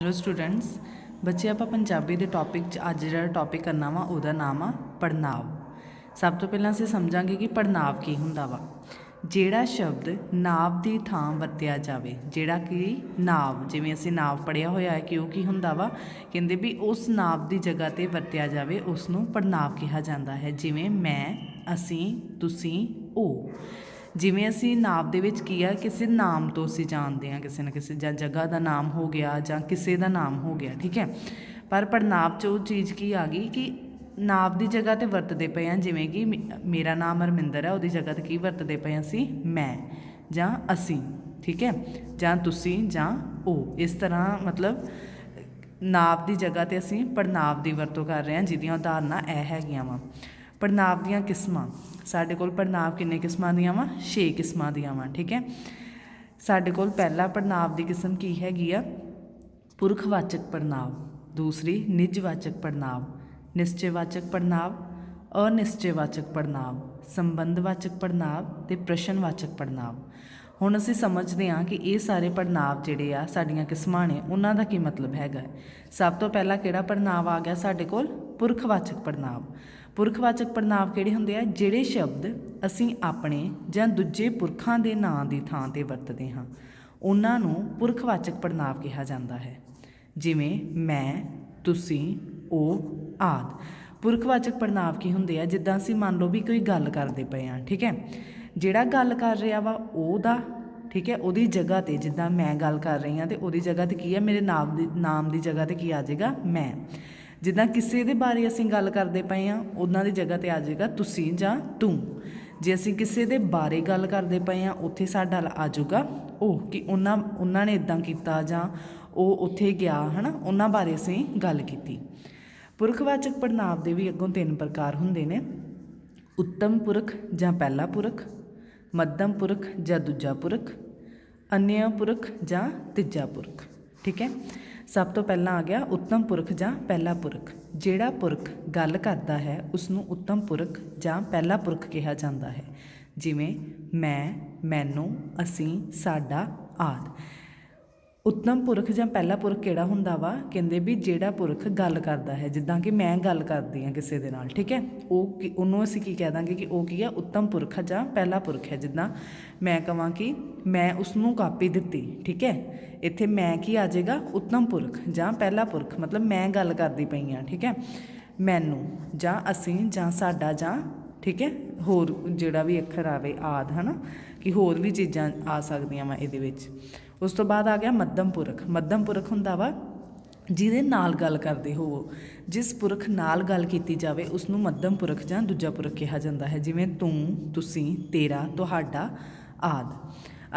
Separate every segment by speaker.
Speaker 1: Hello students, ਬੱਚੇ ਆਪਾਂ ਪੰਜਾਬੀ ਦੇ ਟੌਪਿਕ 'ਚ ਅੱਜ ਜਿਹੜਾ ਟੌਪਿਕ ਕਰਨਾ ਵਾ ਉਹਦਾ ਨਾਮ ਆ ਪੜ੍ਹਨਾਂਵ। ਸਭ ਤੋਂ ਪਹਿਲਾਂ ਅਸੀਂ ਸਮਝਾਂਗੇ ਕਿ ਪੜ੍ਹਨਾਂਵ ਕੀ ਹੁੰਦਾ ਵਾ। ਜਿਹੜਾ ਸ਼ਬਦ ਨਾਂਵ ਦੀ ਥਾਂ ਵਰਤਿਆ ਜਾਵੇ, ਜਿਹੜਾ ਕਿ ਨਾਂਵ, ਜਿਵੇਂ ਅਸੀਂ ਨਾਂਵ ਪੜ੍ਹਿਆ ਹੋਇਆ ਹੈ ਕਿ ਉਹ ਕੀ ਹੁੰਦਾ ਵਾ, ਕਹਿੰਦੇ ਵੀ ਉਸ ਨਾਂਵ ਦੀ ਜਗ੍ਹਾ 'ਤੇ ਵਰਤਿਆ ਜਾਵੇ ਉਸ ਨੂੰ ਪੜ੍ਹਨਾਂਵ ਕਿਹਾ ਜਾਂਦਾ ਹੈ। ਜਿਵੇਂ ਮੈਂ, ਅਸੀਂ, ਤੁਸੀਂ, ਉਹ। ਜਿਵੇਂ ਅਸੀਂ ਨਾਂਵ ਦੇ ਵਿੱਚ ਕੀ ਆ, ਕਿਸੇ ਨਾਮ ਤੋਂ ਅਸੀਂ ਜਾਣਦੇ ਹਾਂ, ਕਿਸੇ ਨਾ ਕਿਸੇ, ਜਾਂ ਜਗ੍ਹਾ ਦਾ ਨਾਮ ਹੋ ਗਿਆ ਜਾਂ ਕਿਸੇ ਦਾ ਨਾਮ ਹੋ ਗਿਆ, ਠੀਕ ਹੈ। ਪਰ ਪੜ੍ਹਨਾਂਵ 'ਚ ਉਹ ਚੀਜ਼ ਕੀ ਆ ਗਈ ਕਿ ਨਾਂਵ ਦੀ ਜਗ੍ਹਾ 'ਤੇ ਵਰਤਦੇ ਪਏ ਹਾਂ। ਜਿਵੇਂ ਕਿ ਮੇਰਾ ਨਾਮ ਅਰਮਿੰਦਰ ਹੈ, ਉਹਦੀ ਜਗ੍ਹਾ 'ਤੇ ਕੀ ਵਰਤਦੇ ਪਏ ਅਸੀਂ, ਮੈਂ ਜਾਂ ਅਸੀਂ, ਠੀਕ ਹੈ, ਜਾਂ ਤੁਸੀਂ ਜਾਂ ਉਹ। ਇਸ ਤਰ੍ਹਾਂ ਮਤਲਬ ਨਾਂਵ ਦੀ ਜਗ੍ਹਾ 'ਤੇ ਅਸੀਂ ਪੜ੍ਹਨਾਂਵ ਦੀ ਵਰਤੋਂ ਕਰ ਰਹੇ ਹਾਂ, ਜਿਹਦੀਆਂ ਉਦਾਹਰਨਾਂ ਇਹ ਹੈਗੀਆਂ ਵਾ। ਪੜ੍ਹਨਾਂਵ ਦੀਆਂ ਕਿਸਮਾਂ, ਸਾਡੇ ਕੋਲ ਪੜ੍ਹਨਾਂਵ ਕਿੰਨੇ ਕਿਸਮਾਂ ਦੀਆਂ ਵਾ, 6 ਕਿਸਮਾਂ ਦੀਆਂ ਵਾ, ਠੀਕ ਹੈ। ਸਾਡੇ ਕੋਲ ਪਹਿਲਾ ਪੜ੍ਹਨਾਂਵ ਦੀ ਕਿਸਮ ਕੀ ਹੈਗੀ ਆ, ਪੁਰਖਵਾਚਕ ਪੜ੍ਹਨਾਂਵ। ਦੂਸਰੀ ਨਿੱਜਵਾਚਕ ਪੜ੍ਹਨਾਂਵ, ਨਿਸ਼ਚੈਵਾਚਕ ਪੜ੍ਹਨਾਂਵ, ਅਨਿਸ਼ਚੈਵਾਚਕ ਪੜ੍ਹਨਾਂਵ, ਸੰਬੰਧਵਾਚਕ ਪੜ੍ਹਨਾਂਵ ਅਤੇ ਪ੍ਰਸ਼ਨਵਾਚਕ ਪੜ੍ਹਨਾਂਵ। ਹੁਣ ਅਸੀਂ ਸਮਝਦੇ ਹਾਂ ਕਿ ਇਹ ਸਾਰੇ ਪੜ੍ਹਨਾਂਵ ਜਿਹੜੇ ਆ ਸਾਡੀਆਂ ਕਿਸਮਾਂ ਨੇ, ਉਹਨਾਂ ਦਾ ਕੀ ਮਤਲਬ ਹੈਗਾ। ਸਭ ਤੋਂ ਪਹਿਲਾਂ ਕਿਹੜਾ ਪੜ੍ਹਨਾਂਵ ਆ ਗਿਆ ਸਾਡੇ ਕੋਲ, ਪੁਰਖਵਾਚਕ ਪੜ੍ਹਨਾਂਵ। ਪੁਰਖਵਾਚਕ ਪੜ੍ਹਨਾਂਵ ਕਿਹੜੇ ਹੁੰਦੇ ਆ, ਜਿਹੜੇ ਸ਼ਬਦ ਅਸੀਂ ਆਪਣੇ ਜਾਂ ਦੂਜੇ ਪੁਰਖਾਂ ਦੇ ਨਾਂ ਦੀ ਥਾਂ 'ਤੇ ਵਰਤਦੇ ਹਾਂ, ਉਹਨਾਂ ਨੂੰ ਪੁਰਖਵਾਚਕ ਪੜ੍ਹਨਾਂਵ ਕਿਹਾ ਜਾਂਦਾ ਹੈ। ਜਿਵੇਂ ਮੈਂ, ਤੁਸੀਂ, ਉਹ ਆਦਿ। ਪੁਰਖਵਾਚਕ ਪੜ੍ਹਨਾਂਵ ਕੀ ਹੁੰਦੇ ਆ, ਜਿੱਦਾਂ ਅਸੀਂ ਮੰਨ ਲਓ ਵੀ ਕੋਈ ਗੱਲ ਕਰਦੇ ਪਏ ਹਾਂ, ਠੀਕ ਹੈ। ਜਿਹੜਾ ਗੱਲ ਕਰ ਰਿਹਾ ਵਾ ਉਹਦਾ, ਠੀਕ ਹੈ, ਉਹਦੀ ਜਗ੍ਹਾ 'ਤੇ, ਜਿੱਦਾਂ ਮੈਂ ਗੱਲ ਕਰ ਰਹੀ ਹਾਂ ਅਤੇ ਉਹਦੀ ਜਗ੍ਹਾ 'ਤੇ ਕੀ ਆ, ਮੇਰੇ ਨਾਮ ਦੀ ਜਗ੍ਹਾ 'ਤੇ ਕੀ ਆ ਜਾਏਗਾ, ਮੈਂ। ਜਿੱਦਾਂ ਕਿਸੇ ਦੇ ਬਾਰੇ ਅਸੀਂ ਗੱਲ ਕਰਦੇ ਪਏ ਹਾਂ, ਉਹਨਾਂ ਦੀ ਜਗ੍ਹਾ 'ਤੇ ਆ ਜਾਏਗਾ ਤੁਸੀਂ ਜਾਂ ਤੂੰ। ਜੇ ਅਸੀਂ ਕਿਸੇ ਦੇ ਬਾਰੇ ਗੱਲ ਕਰਦੇ ਪਏ ਹਾਂ, ਉੱਥੇ ਸਾਡਾ ਆ ਜਾਊਗਾ ਉਹ, ਕਿ ਉਹਨਾਂ ਨੇ ਇੱਦਾਂ ਕੀਤਾ ਜਾਂ ਉਹ ਉੱਥੇ ਗਿਆ, ਹੈ ਨਾ, ਉਹਨਾਂ ਬਾਰੇ ਅਸੀਂ ਗੱਲ ਕੀਤੀ। ਪੁਰਖਵਾਚਕ ਪੜ੍ਹਨਾਂਵ ਦੇ ਵੀ ਅੱਗੋਂ 3 ਪ੍ਰਕਾਰ ਹੁੰਦੇ ਨੇ, ਉੱਤਮ ਪੁਰਖ ਜਾਂ ਪਹਿਲਾ ਪੁਰਖ, ਮੱਧਮ ਪੁਰਖ ਜਾਂ ਦੂਜਾ ਪੁਰਖ, ਅਨਯ ਪੁਰਖ ਜਾਂ ਤੀਜਾ ਪੁਰਖ, ਠੀਕ ਹੈ। ਸਭ ਤੋਂ ਪਹਿਲਾਂ ਆ ਗਿਆ ਉੱਤਮ ਪੁਰਖ ਜਾਂ ਪਹਿਲਾ ਪੁਰਖ। ਜਿਹੜਾ ਪੁਰਖ ਗੱਲ ਕਰਦਾ ਹੈ ਉਸਨੂੰ ਉੱਤਮ ਪੁਰਖ ਜਾਂ ਪਹਿਲਾ ਪੁਰਖ ਕਿਹਾ ਜਾਂਦਾ ਹੈ। ਜਿਵੇਂ ਮੈਂ, ਮੈਨੂੰ, ਅਸੀਂ, ਸਾਡਾ ਆਦਿ। ਉੱਤਮ ਪੁਰਖ ਜਾਂ ਪਹਿਲਾ ਪੁਰਖ ਕਿਹੜਾ ਹੁੰਦਾ ਵਾ, ਕਹਿੰਦੇ ਵੀ ਜਿਹੜਾ ਪੁਰਖ ਗੱਲ ਕਰਦਾ ਹੈ, ਜਿੱਦਾਂ ਕਿ ਮੈਂ ਗੱਲ ਕਰਦੀ ਹਾਂ ਕਿਸੇ ਦੇ ਨਾਲ, ਠੀਕ ਹੈ, ਉਹਨੂੰ ਅਸੀਂ ਕੀ ਕਹਿ ਦਾਂਗੇ ਕਿ ਉਹ ਕੀ ਆ, ਉੱਤਮ ਪੁਰਖ ਜਾਂ ਪਹਿਲਾ ਪੁਰਖ ਹੈ। ਜਿੱਦਾਂ ਮੈਂ ਕਹਾਂ ਕਿ ਮੈਂ ਉਸਨੂੰ ਕਾਪੀ ਦਿੱਤੀ, ਠੀਕ ਹੈ, ਇੱਥੇ ਮੈਂ ਕੀ ਆ ਜਾਏਗਾ, ਉੱਤਮ ਪੁਰਖ ਜਾਂ ਪਹਿਲਾ ਪੁਰਖ, ਮਤਲਬ ਮੈਂ ਗੱਲ ਕਰਦੀ ਪਈ ਹਾਂ, ਠੀਕ ਹੈ। ਮੈਨੂੰ ਜਾਂ ਅਸੀਂ ਜਾਂ ਸਾਡਾ ਜਾਂ, ਠੀਕ ਹੈ, ਹੋਰ ਜਿਹੜਾ ਵੀ ਅੱਖਰ ਆਵੇ ਆਦਿ, ਹੈ ਨਾ, ਕਿ ਹੋਰ ਵੀ ਚੀਜ਼ਾਂ ਆ ਸਕਦੀਆਂ ਵਾ ਇਹਦੇ ਵਿੱਚ। ਉਸ ਤੋਂ ਬਾਅਦ ਆ ਗਿਆ ਮੱਧਮ ਪੁਰਖ। ਮੱਧਮ ਪੁਰਖ ਹੁੰਦਾ ਵਾ ਜਿਹਦੇ ਨਾਲ ਗੱਲ ਕਰਦੇ ਹੋਵੋ, ਜਿਸ ਪੁਰਖ ਨਾਲ ਗੱਲ ਕੀਤੀ ਜਾਵੇ ਉਸਨੂੰ ਮੱਧਮ ਪੁਰਖ ਜਾਂ ਦੂਜਾ ਪੁਰਖ ਕਿਹਾ ਜਾਂਦਾ ਹੈ। ਜਿਵੇਂ ਤੂੰ, ਤੁਸੀਂ, ਤੇਰਾ, ਤੁਹਾਡਾ ਆਦਿ।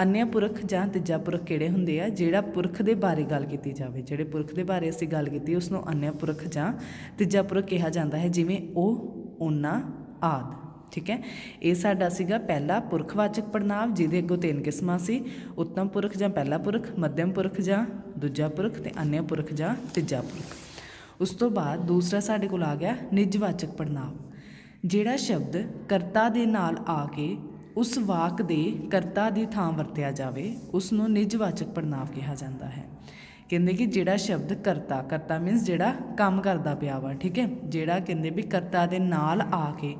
Speaker 1: ਅਨਯ ਪੁਰਖ ਜਾਂ ਤੀਜਾ ਪੁਰਖ ਕਿਹੜੇ ਹੁੰਦੇ ਆ, ਜਿਹੜਾ ਪੁਰਖ ਦੇ ਬਾਰੇ ਗੱਲ ਕੀਤੀ ਜਾਵੇ, ਜਿਹੜੇ ਪੁਰਖ ਦੇ ਬਾਰੇ ਅਸੀਂ ਗੱਲ ਕੀਤੀ ਉਸਨੂੰ ਅਨਯ ਪੁਰਖ ਜਾਂ ਤੀਜਾ ਪੁਰਖ ਕਿਹਾ ਜਾਂਦਾ ਹੈ। ਜਿਵੇਂ ਉਹ, ਉਹਨਾਂ ਆਦਿ, ਠੀਕ ਹੈ। ਇਹ ਸਾਡਾ ਸੀਗਾ ਪਹਿਲਾ ਪੁਰਖਵਾਚਕ ਪੜ੍ਹਨਾਂਵ, ਜਿਹਦੇ ਅੱਗੋਂ 3 ਕਿਸਮਾਂ ਸੀ, ਉੱਤਮ ਪੁਰਖ ਜਾਂ ਪਹਿਲਾ ਪੁਰਖ, ਮੱਧਮ ਪੁਰਖ ਜਾਂ ਦੂਜਾ ਪੁਰਖ ਅਤੇ ਅਨਯ ਪੁਰਖ ਜਾਂ ਤੀਜਾ ਪੁਰਖ। ਉਸ ਤੋਂ ਬਾਅਦ ਦੂਸਰਾ ਸਾਡੇ ਕੋਲ ਆ ਗਿਆ ਨਿੱਜਵਾਚਕ ਪੜ੍ਹਨਾਂਵ। ਜਿਹੜਾ ਸ਼ਬਦ ਕਰਤਾ ਦੇ ਨਾਲ ਆ ਕੇ ਉਸ ਵਾਕ ਦੇ ਕਰਤਾ ਦੀ ਥਾਂ ਵਰਤਿਆ ਜਾਵੇ ਉਸ ਨੂੰ ਨਿੱਜਵਾਚਕ ਪੜ੍ਹਨਾਂਵ ਕਿਹਾ ਜਾਂਦਾ ਹੈ। ਕਹਿੰਦੇ ਕਿ ਜਿਹੜਾ ਸ਼ਬਦ ਕਰਤਾ ਮੀਨਸ ਜਿਹੜਾ ਕੰਮ ਕਰਦਾ ਪਿਆ ਵਾ, ਠੀਕ ਹੈ, ਜਿਹੜਾ ਕਹਿੰਦੇ ਵੀ ਕਰਤਾ ਦੇ ਨਾਲ ਆ ਕੇ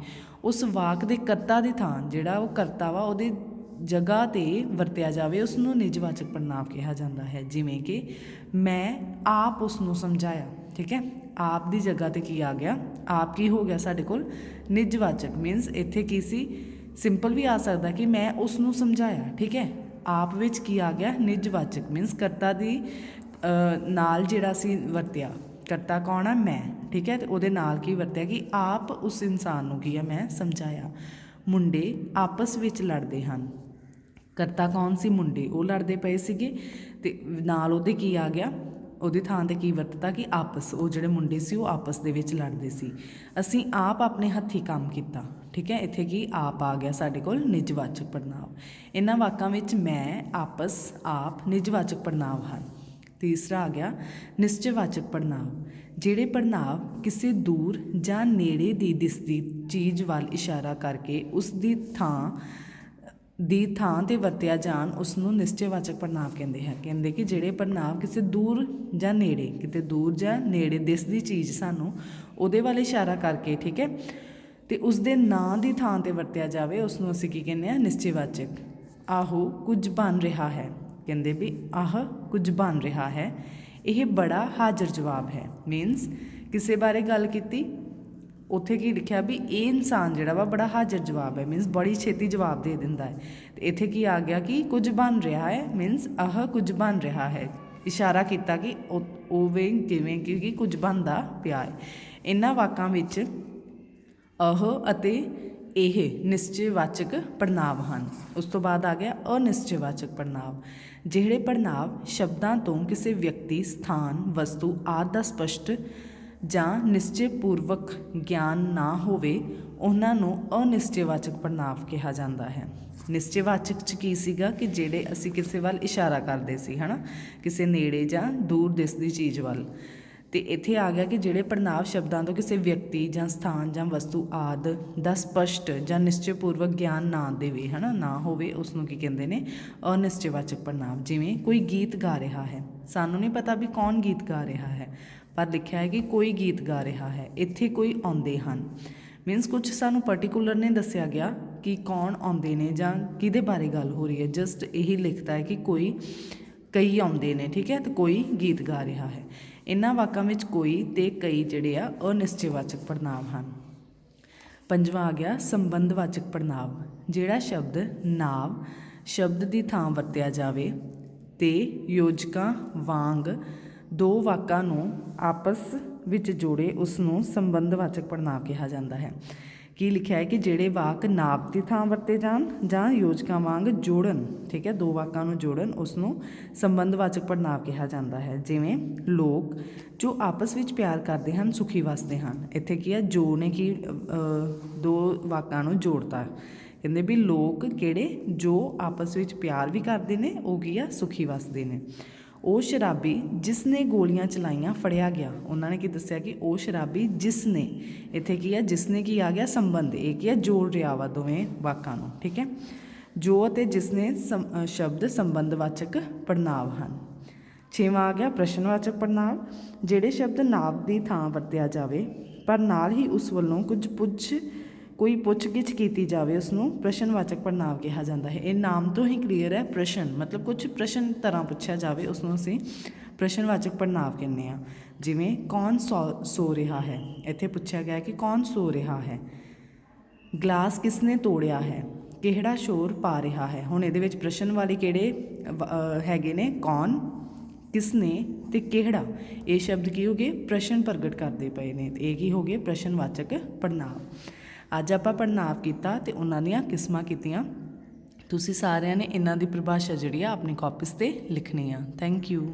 Speaker 1: ਉਸ ਵਾਕ ਦੇ ਕਰਤਾ ਦੀ ਥਾਂ, ਜਿਹੜਾ ਉਹ ਕਰਤਾ ਵਾ ਉਹਦੀ ਜਗ੍ਹਾ 'ਤੇ ਵਰਤਿਆ ਜਾਵੇ ਉਸ ਨੂੰ ਨਿੱਜਵਾਚਕ ਪੜ੍ਹਨਾਂਵ ਕਿਹਾ ਜਾਂਦਾ ਹੈ। ਜਿਵੇਂ ਕਿ ਮੈਂ ਆਪ ਉਸ ਨੂੰ ਸਮਝਾਇਆ, ਠੀਕ ਹੈ, ਆਪ ਦੀ ਜਗ੍ਹਾ 'ਤੇ ਕੀ ਆ ਗਿਆ, ਆਪ ਕੀ ਹੋ ਗਿਆ ਸਾਡੇ ਕੋਲ, ਨਿੱਜਵਾਚਕ ਮੀਨਸ ਇੱਥੇ ਕੀ ਸੀ, ਸਿੰਪਲ ਵੀ ਆ ਸਕਦਾ ਕਿ ਮੈਂ ਉਸ ਨੂੰ ਸਮਝਾਇਆ, ਠੀਕ ਹੈ। ਆਪ ਵਿੱਚ ਕੀ ਆ ਗਿਆ, ਨਿੱਜਵਾਚਕ ਮੀਨਸ ਕਰਤਾ ਦੀ ਨਾਲ ਜਿਹੜਾ ਸੀ ਵਰਤਿਆ, ਕਰਤਾ ਕੌਣ ਆ, ਮੈਂ, ਠੀਕ ਹੈ, ਅਤੇ ਉਹਦੇ ਨਾਲ ਕੀ ਵਰਤਿਆ ਕਿ ਆਪ ਉਸ ਇਨਸਾਨ ਨੂੰ ਕੀ ਆ, ਮੈਂ ਸਮਝਾਇਆ। ਮੁੰਡੇ ਆਪਸ ਵਿੱਚ ਲੜਦੇ ਹਨ। ਕਰਤਾ ਕੌਣ ਸੀ, ਮੁੰਡੇ, ਉਹ ਲੜਦੇ ਪਏ ਸੀਗੇ ਅਤੇ ਨਾਲ ਉਹਦੇ ਕੀ ਆ ਗਿਆ, ਉਹਦੀ ਥਾਂ 'ਤੇ ਕੀ ਵਰਤਦਾ ਕਿ ਆਪਸ, ਉਹ ਜਿਹੜੇ ਮੁੰਡੇ ਸੀ ਉਹ ਆਪਸ ਦੇ ਵਿੱਚ ਲੜਦੇ ਸੀ। ਅਸੀਂ ਆਪ ਆਪਣੇ ਹੱਥੀਂ ਕੰਮ ਕੀਤਾ, ਠੀਕ ਹੈ, ਇੱਥੇ ਕੀ ਆਪ ਆ ਗਿਆ ਸਾਡੇ ਕੋਲ ਨਿੱਜਵਾਚਕ ਪੜ੍ਹਨਾਂਵ। ਇਹਨਾਂ ਵਾਕਾਂ ਵਿੱਚ ਮੈਂ, ਆਪਸ, ਆਪ ਨਿੱਜਵਾਚਕ ਪੜ੍ਹਨਾਂਵ ਹਨ। ਤੀਸਰਾ ਆ ਗਿਆ ਨਿਸ਼ਚੈਵਾਚਕ ਪੜ੍ਹਨਾਂਵ। ਜਿਹੜੇ ਪੜ੍ਹਨਾਂਵ ਕਿਸੇ ਦੂਰ ਜਾਂ ਨੇੜੇ ਦੀ ਦਿਸਦੀ ਚੀਜ਼ ਵੱਲ ਇਸ਼ਾਰਾ ਕਰਕੇ ਉਸ ਦੀ ਥਾਂ ਦੀ ਥਾਂ 'ਤੇ ਵਰਤਿਆ ਜਾਣ ਉਸ ਨੂੰ ਨਿਸ਼ਚੈਵਾਚਕ ਪੜ੍ਹਨਾਂਵ ਕਹਿੰਦੇ ਹਨ। ਕਹਿੰਦੇ ਕਿ ਜਿਹੜੇ ਪੜ੍ਹਨਾਂਵ ਕਿਸੇ ਦੂਰ ਜਾਂ ਨੇੜੇ, ਕਿਤੇ ਦੂਰ ਜਾਂ ਨੇੜੇ ਦਿਸਦੀ ਚੀਜ਼ ਸਾਨੂੰ ਉਹਦੇ ਵੱਲ ਇਸ਼ਾਰਾ ਕਰਕੇ, ਠੀਕ ਹੈ, ਅਤੇ ਉਸਦੇ ਨਾਂ ਦੀ ਥਾਂ 'ਤੇ ਵਰਤਿਆ ਜਾਵੇ ਉਸ ਨੂੰ ਅਸੀਂ ਕੀ ਕਹਿੰਦੇ ਹਾਂ, ਨਿਸ਼ਚੈਵਾਚਕ। ਆਹੋ ਕੁਝ ਬਣ ਰਿਹਾ ਹੈ, ਕਹਿੰਦੇ ਵੀ ਆਹ ਕੁਝ ਬਣ ਰਿਹਾ ਹੈ। ਇਹ ਬੜਾ ਹਾਜ਼ਰ ਜਵਾਬ ਹੈ, ਮੀਨਸ ਕਿਸੇ ਬਾਰੇ ਗੱਲ ਕੀਤੀ, ਉੱਥੇ ਕੀ ਲਿਖਿਆ ਵੀ ਇਹ ਇਨਸਾਨ ਜਿਹੜਾ ਵਾ ਬੜਾ ਹਾਜ਼ਰ ਜਵਾਬ ਹੈ, ਮੀਨਸ ਬੜੀ ਛੇਤੀ ਜਵਾਬ ਦੇ ਦਿੰਦਾ ਹੈ। ਅਤੇ ਇੱਥੇ ਕੀ ਆ ਗਿਆ ਕਿ ਕੁਝ ਬਣ ਰਿਹਾ ਹੈ, ਮੀਨਸ ਆਹ ਕੁਝ ਬਣ ਰਿਹਾ ਹੈ, ਇਸ਼ਾਰਾ ਕੀਤਾ ਕਿ ਉਵੇਂ ਜਿਵੇਂ ਕਿ ਕੁਝ ਬਣਦਾ ਪਿਆ ਹੈ। ਇਹਨਾਂ ਵਾਕਾਂ ਵਿੱਚ ਆਹ ਅਤੇ ਇਹ ਨਿਸ਼ਚੈਵਾਚਕ ਪੜ੍ਹਨਾਂਵ ਹਨ। ਉਸ ਤੋਂ ਬਾਅਦ ਆ ਗਿਆ ਅਨਿਸ਼ਚੈਵਾਚਕ ਪੜ੍ਹਨਾਂਵ। ਜਿਹੜੇ ਪੜ੍ਹਨਾਂਵ ਸ਼ਬਦਾਂ ਤੋਂ ਕਿਸੇ ਵਿਅਕਤੀ, ਸਥਾਨ, ਵਸਤੂ ਆਦਿ ਦਾ ਸਪਸ਼ਟ ਜਾਂ ਨਿਸ਼ਚੈਪੂਰਵਕ ਗਿਆਨ ਨਾ ਹੋਵੇ ਉਹਨਾਂ ਨੂੰ ਅਨਿਸ਼ਚੈਵਾਚਕ ਪੜ੍ਹਨਾਂਵ ਕਿਹਾ ਜਾਂਦਾ ਹੈ। ਨਿਸ਼ਚੈਵਾਚਕ 'ਚ ਕੀ ਸੀਗਾ ਕਿ ਜਿਹੜੇ ਅਸੀਂ ਕਿਸੇ ਵੱਲ ਇਸ਼ਾਰਾ ਕਰਦੇ ਸੀ, ਹੈ ਨਾ, ਕਿਸੇ ਨੇੜੇ ਜਾਂ ਦੂਰ ਦਿਸਦੀ ਚੀਜ਼ ਵੱਲ। ਅਤੇ ਇੱਥੇ ਆ ਗਿਆ ਕਿ ਜਿਹੜੇ ਪੜ੍ਹਨਾਂਵ ਸ਼ਬਦਾਂ ਤੋਂ ਕਿਸੇ ਵਿਅਕਤੀ ਜਾਂ ਸਥਾਨ ਜਾਂ ਵਸਤੂ ਆਦਿ ਦਾ ਸਪਸ਼ਟ ਜਾਂ ਨਿਸ਼ਚੈਪੂਰਵਕ ਗਿਆਨ ਨਾ ਦੇਵੇ, ਹੈ ਨਾ, ਨਾ ਹੋਵੇ, ਉਸ ਨੂੰ ਕੀ ਕਹਿੰਦੇ ਨੇ, ਅਨਿਸ਼ਚੈਵਾਚਕ ਪੜ੍ਹਨਾਂਵ। ਜਿਵੇਂ ਕੋਈ ਗੀਤ ਗਾ ਰਿਹਾ ਹੈ, ਸਾਨੂੰ ਨਹੀਂ ਪਤਾ ਵੀ ਕੌਣ ਗੀਤ ਗਾ ਰਿਹਾ ਹੈ, ਪਰ ਲਿਖਿਆ ਹੈ ਕਿ ਕੋਈ ਗੀਤ ਗਾ ਰਿਹਾ ਹੈ। ਇੱਥੇ ਕੋਈ ਆਉਂਦੇ ਹਨ, ਮੀਨਸ ਕੁਛ ਸਾਨੂੰ ਪਰਟੀਕੂਲਰ ਨਹੀਂ ਦੱਸਿਆ ਗਿਆ ਕਿ ਕੌਣ ਆਉਂਦੇ ਨੇ ਜਾਂ ਕਿਹਦੇ ਬਾਰੇ ਗੱਲ ਹੋ ਰਹੀ ਹੈ, ਜਸਟ ਇਹੀ ਲਿਖਤਾ ਹੈ ਕਿ ਕਈ ਆਉਂਦੇ ਨੇ, ਠੀਕ ਹੈ, ਅਤੇ ਕੋਈ ਗੀਤ ਗਾ ਰਿਹਾ ਹੈ। ਇਹਨਾਂ ਵਾਕਾਂ ਵਿੱਚ ਕੋਈ ਅਤੇ ਕਈ ਜਿਹੜੇ ਆ ਅਨਿਸ਼ਚੈਵਾਚਕ ਪੜ੍ਹਨਾਂਵ ਹਨ। ਪੰਜਵਾਂ ਆ ਗਿਆ ਸੰਬੰਧਵਾਚਕ ਪੜ੍ਹਨਾਂਵ। ਜਿਹੜਾ ਸ਼ਬਦ ਨਾਂਵ ਸ਼ਬਦ ਦੀ ਥਾਂ ਵਰਤਿਆ ਜਾਵੇ ਅਤੇ ਯੋਜਕਾਂ ਵਾਂਗ ਦੋ ਵਾਕਾਂ ਨੂੰ ਆਪਸ ਵਿੱਚ ਜੋੜੇ ਉਸ ਨੂੰ ਸੰਬੰਧਵਾਚਕ ਪੜ੍ਹਨਾਂਵ ਕਿਹਾ ਜਾਂਦਾ ਹੈ। ਕੀ ਲਿਖਿਆ ਹੈ ਕਿ ਜਿਹੜੇ ਵਾਕ ਨਾਂਵ ਦੀ ਥਾਂ ਵਰਤੇ ਜਾਣ ਜਾਂ ਯੋਜਕਾਂ ਵਾਂਗ ਜੋੜਨ, ਠੀਕ ਹੈ, ਦੋ ਵਾਕਾਂ ਨੂੰ ਜੋੜਨ, ਉਸ ਨੂੰ ਸੰਬੰਧਵਾਚਕ ਪੜ੍ਹਨਾਂਵ ਕਿਹਾ ਜਾਂਦਾ ਹੈ। ਜਿਵੇਂ ਲੋਕ ਜੋ ਆਪਸ ਵਿੱਚ ਪਿਆਰ ਕਰਦੇ ਹਨ ਸੁਖੀ ਵਸਦੇ ਹਨ। ਇੱਥੇ ਕੀ ਹੈ, ਜੋ ਨੇ ਕੀ ਦੋ ਵਾਕਾਂ ਨੂੰ ਜੋੜਤਾ, ਕਹਿੰਦੇ ਵੀ ਲੋਕ ਕਿਹੜੇ ਜੋ ਆਪਸ ਵਿੱਚ ਪਿਆਰ ਵੀ ਕਰਦੇ ਨੇ ਉਹ ਕੀ ਆ, ਸੁਖੀ ਵਸਦੇ ਨੇ। ਉਹ ਸ਼ਰਾਬੀ ਜਿਸ ਨੇ ਗੋਲੀਆਂ ਚਲਾਈਆਂ ਫੜਿਆ ਗਿਆ। ਉਹਨਾਂ ਨੇ ਕੀ ਦੱਸਿਆ ਕਿ ਉਹ ਸ਼ਰਾਬੀ ਜਿਸ ਨੇ, ਇੱਥੇ ਕੀ ਆ, ਜਿਸ ਨੇ ਕੀ ਆ ਗਿਆ, ਸੰਬੰਧ, ਇਹ ਕੀ ਆ, ਜੋੜ ਰਿਹਾ ਵਾ ਦੋਵੇਂ ਵਾਕਾਂ ਨੂੰ, ਠੀਕ ਹੈ। ਜੋ ਅਤੇ ਜਿਸ ਨੇ ਸ਼ਬਦ ਸੰਬੰਧਵਾਚਕ ਪੜ੍ਹਨਾਂਵ ਹਨ। ਛੇਵਾਂ ਆ ਗਿਆ ਪ੍ਰਸ਼ਨਵਾਚਕ ਪੜ੍ਹਨਾਂਵ। ਜਿਹੜੇ ਸ਼ਬਦ ਨਾਂਵ ਦੀ ਥਾਂ ਵਰਤਿਆ ਜਾਵੇ ਪਰ ਨਾਲ ਹੀ ਉਸ ਵੱਲੋਂ ਕੋਈ ਪੁੱਛ-ਗਿੱਛ ਕੀਤੀ ਜਾਵੇ ਉਸ ਨੂੰ ਪ੍ਰਸ਼ਨਵਾਚਕ ਪੜ੍ਹਨਾਂਵ ਕਿਹਾ ਜਾਂਦਾ ਹੈ। ਇਹ ਨਾਮ ਤੋਂ ਹੀ ਕਲੀਅਰ ਹੈ, ਪ੍ਰਸ਼ਨ ਮਤਲਬ ਕੁਛ ਪ੍ਰਸ਼ਨ ਤਰ੍ਹਾਂ ਪੁੱਛਿਆ ਜਾਵੇ ਉਸ ਨੂੰ ਅਸੀਂ ਪ੍ਰਸ਼ਨਵਾਚਕ ਪੜ੍ਹਨਾਂਵ ਕਹਿੰਦੇ ਹਾਂ। ਜਿਵੇਂ ਕੌਣ ਸੋ ਰਿਹਾ ਹੈ, ਇੱਥੇ ਪੁੱਛਿਆ ਗਿਆ ਕਿ ਕੌਣ ਸੋ ਰਿਹਾ ਹੈ। ਗਲਾਸ ਕਿਸ ਨੇ ਤੋੜਿਆ ਹੈ, ਕਿਹੜਾ ਸ਼ੋਰ ਪਾ ਰਿਹਾ ਹੈ। ਹੁਣ ਇਹਦੇ ਵਿੱਚ ਪ੍ਰਸ਼ਨ ਵਾਲੇ ਕਿਹੜੇ ਹੈਗੇ ਨੇ, ਕੌਣ, ਕਿਸ ਨੇ ਅਤੇ ਕਿਹੜਾ। ਇਹ ਸ਼ਬਦ ਕੀ ਹੋ ਗਏ, ਪ੍ਰਸ਼ਨ ਪ੍ਰਗਟ ਕਰਦੇ ਪਏ ਨੇ, ਇਹ ਕੀ ਹੋ ਗਏ, ਪ੍ਰਸ਼ਨਵਾਚਕ ਪੜ੍ਹਨਾਂਵ। ਅੱਜ ਆਪਾਂ ਪੜ੍ਹਨਾਂਵ ਕੀਤਾ ਅਤੇ ਉਹਨਾਂ ਦੀਆਂ ਕਿਸਮਾਂ ਕੀਤੀਆਂ। ਤੁਸੀਂ ਸਾਰਿਆਂ ਨੇ ਇਹਨਾਂ ਦੀ ਪਰਿਭਾਸ਼ਾ ਜਿਹੜੀ ਆ ਆਪਣੀ ਕਾਪੀਜ਼ 'ਤੇ ਲਿਖਣੀ ਆ। Thank you.